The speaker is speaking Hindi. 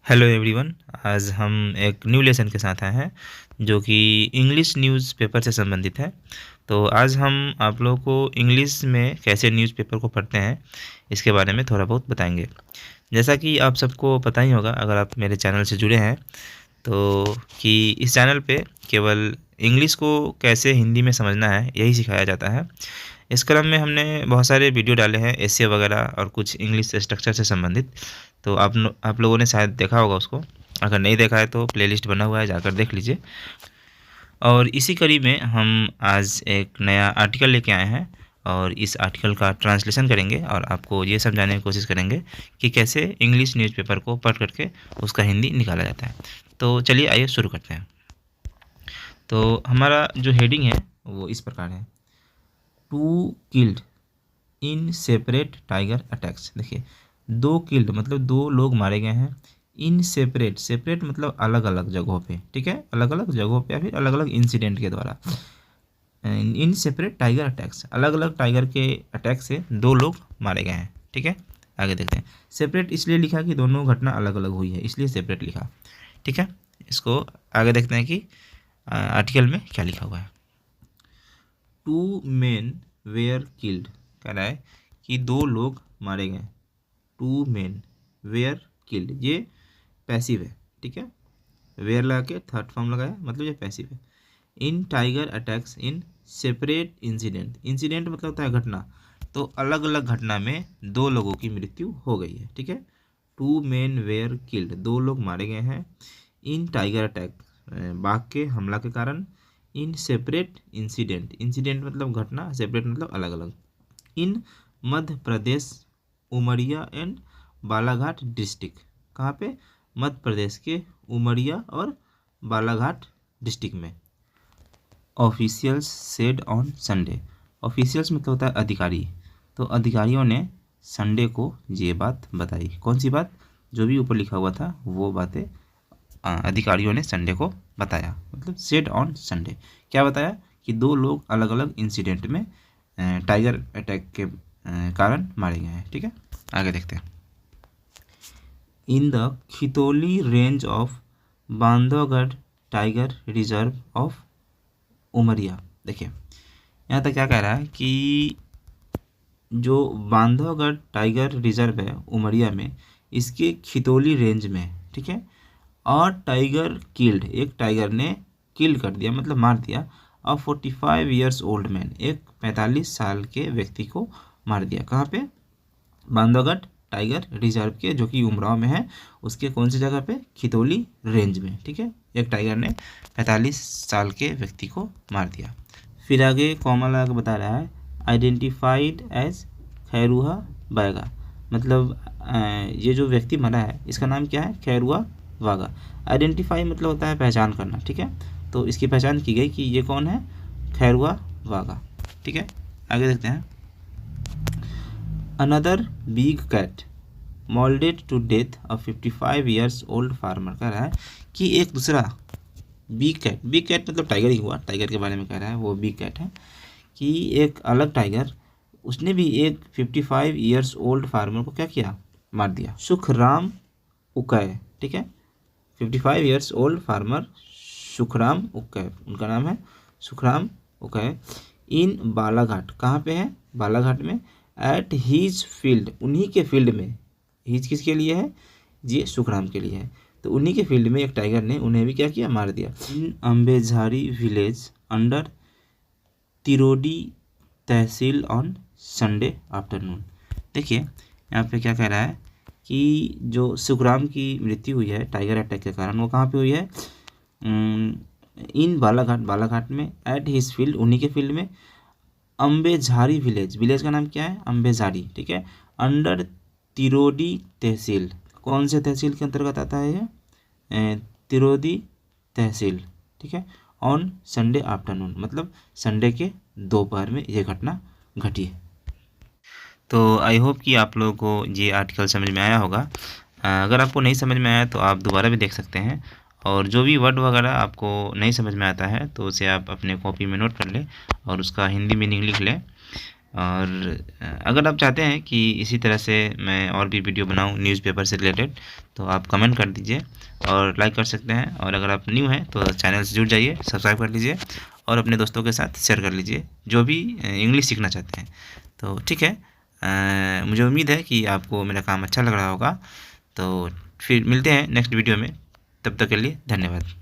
Hello everyone. आज हम एक न्यू लेसन के साथ आए हैं जो कि इंग्लिश न्यूज़पेपर से संबंधित है। तो आज हम आप लोगों को इंग्लिश में कैसे न्यूज़पेपर को पढ़ते हैं इसके बारे में थोड़ा बहुत बताएंगे। जैसा कि आप सबको पता ही होगा अगर आप मेरे चैनल से जुड़े हैं तो कि इस चैनल पे केवल इंग्लिश को कैसे हिंदी में समझना है यही सिखाया जाता है। इस क्रम में हमने बहुत सारे वीडियो डाले हैं एसे वगैरह और कुछ इंग्लिश स्ट्रक्चर से संबंधित। तो आप लोगों ने शायद देखा होगा उसको। अगर नहीं देखा है तो प्लेलिस्ट बना हुआ है, जाकर देख लीजिए। और इसी कड़ी में हम आज एक नया आर्टिकल लेके आए हैं और इस आर्टिकल का ट्रांसलेशन करेंगे और आपको ये समझाने की कोशिश करेंगे कि कैसे इंग्लिश न्यूज़पेपर को पढ़ करके उसका हिंदी निकाला जाता है। तो चलिए आइए शुरू करते हैं। तो हमारा जो हेडिंग है वो इस प्रकार है, 2 killed in separate tiger attacks. देखिए 2 किल्ड मतलब 2 लोग मारे गए हैं। इन सेपरेट, सेपरेट मतलब अलग अलग जगहों पे, ठीक है, अलग अलग जगहों पे या फिर अलग अलग इंसिडेंट के द्वारा। इन सेपरेट टाइगर अटैक्स, अलग अलग टाइगर के अटैक से 2 लोग मारे गए हैं, ठीक है। आगे देखते हैं। सेपरेट इसलिए लिखा कि दोनों घटना अलग अलग हुई है, इसलिए सेपरेट लिखा, ठीक है। इसको आगे देखते हैं कि आर्टिकल में क्या लिखा हुआ है। 2 men were killed, कह रहा है कि 2 लोग मारे गए। 2 men were killed, ये पैसिव है, ठीक है। वेयर लगा के थर्ड फॉर्म लगाया मतलब ये पैसिव है। In tiger attacks in separate incident, incident मतलब होता है घटना, तो अलग अलग घटना में 2 लोगों की मृत्यु हो गई है, ठीक है। 2 men were killed, 2 लोग मारे गए हैं। इन टाइगर अटैक, बाघ के हमला के कारण। इन सेपरेट इंसिडेंट, इंसिडेंट मतलब घटना, सेपरेट मतलब अलग अलग। इन मध्य प्रदेश उमरिया एंड बालाघाट डिस्ट्रिक्ट, कहाँ पे? मध्य प्रदेश के उमरिया और बालाघाट डिस्ट्रिक्ट में। Officials said on Sunday, officials मतलब होता है अधिकारी, तो अधिकारियों ने संडे को ये बात बताई। कौन सी बात? जो भी ऊपर लिखा हुआ था वो बातें अधिकारियों ने संडे को बताया, मतलब सेड ऑन संडे। क्या बताया? कि 2 लोग अलग अलग इंसिडेंट में टाइगर अटैक के कारण मारे गए हैं, ठीक है। आगे देखते हैं। In the Khitauli range of Bandhavgarh tiger reserve of Umaria, देखिए यहाँ तक क्या कह रहा है कि जो बांधवगढ़ टाइगर रिजर्व है उमरिया में, इसके खितौली रेंज में, ठीक है। और टाइगर किल्ड, एक टाइगर ने किल कर दिया मतलब मार दिया। और 45 ईयर्स ओल्ड मैन, एक 45 साल के व्यक्ति को मार दिया। कहाँ पे? बांधवगढ़ टाइगर रिजर्व के, जो कि उमराव में है, उसके कौन सी जगह पे? खितौली रेंज में, ठीक है। एक टाइगर ने 45 साल के व्यक्ति को मार दिया। फिर आगे कॉमा लगा के बता रहा है, आइडेंटिफाइड एज खैरुआ बैगा, मतलब ये जो व्यक्ति मरा है इसका नाम क्या है? खैरुआ वागा। आइडेंटिफाई मतलब होता है पहचान करना, ठीक है। तो इसकी पहचान की गई कि ये कौन है? खैरुआ वागा, ठीक है। आगे देखते हैं। Another big cat mauled to death a 55 years old farmer, कह रहा है कि एक दूसरा बिग कैट, बिग कैट मतलब टाइगर ही हुआ, टाइगर के बारे में कह रहा है, वो बिग कैट है कि एक अलग टाइगर, उसने भी एक 55 ईयर्स ओल्ड फार्मर को क्या किया? मार दिया। सुखराम उकय, ठीक है। 55 ईयर्स ओल्ड फार्मर सुखराम उकय, उनका नाम है सुखराम उकय। इन बालाघाट, कहाँ पे है? बालाघाट में। एट हीज फील्ड, उन्हीं के फील्ड में। हीज किसके लिए है? ये सुखराम के लिए है। तो उन्हीं के फील्ड में एक टाइगर ने उन्हें भी क्या किया? मार दिया। In Ambejhari village under Tirodi tehsil on Sunday afternoon, देखिए यहाँ पे क्या कह रहा है कि जो सुखराम की मृत्यु हुई है टाइगर अटैक के कारण, वो कहाँ पे हुई है? इन बालाघाट, बालाघाट में। एट हिज फील्ड, उन्हीं के फील्ड में। अम्बेझारी विलेज, विलेज का नाम क्या है? अम्बेझारी, ठीक है। अंडर तिरोडी तहसील, कौन से तहसील के अंतर्गत आता है ये? तिरोडी तहसील, ठीक है। ऑन संडे आफ्टरनून, मतलब संडे के दोपहर में ये घटना घटी है। तो आई होप कि आप लोगों को ये आर्टिकल समझ में आया होगा। अगर आपको नहीं समझ में आया तो आप दोबारा भी देख सकते हैं, और जो भी वर्ड वगैरह आपको नहीं समझ में आता है तो उसे आप अपने कॉपी में नोट कर लें और उसका हिंदी मीनिंग लिख लें। और अगर आप चाहते हैं कि इसी तरह से मैं और भी वीडियो बनाऊँ न्यूज़पेपर से रिलेटेड, तो आप कमेंट कर दीजिए और लाइक कर सकते हैं। और अगर आप न्यू हैं तो चैनल से जुड़ जाइए, सब्सक्राइब कर लीजिए और अपने दोस्तों के साथ शेयर कर लीजिए जो भी इंग्लिश सीखना चाहते हैं। तो ठीक है, मुझे उम्मीद है कि आपको मेरा काम अच्छा लग रहा होगा। तो फिर मिलते हैं नेक्स्ट वीडियो में, तब तक के लिए धन्यवाद।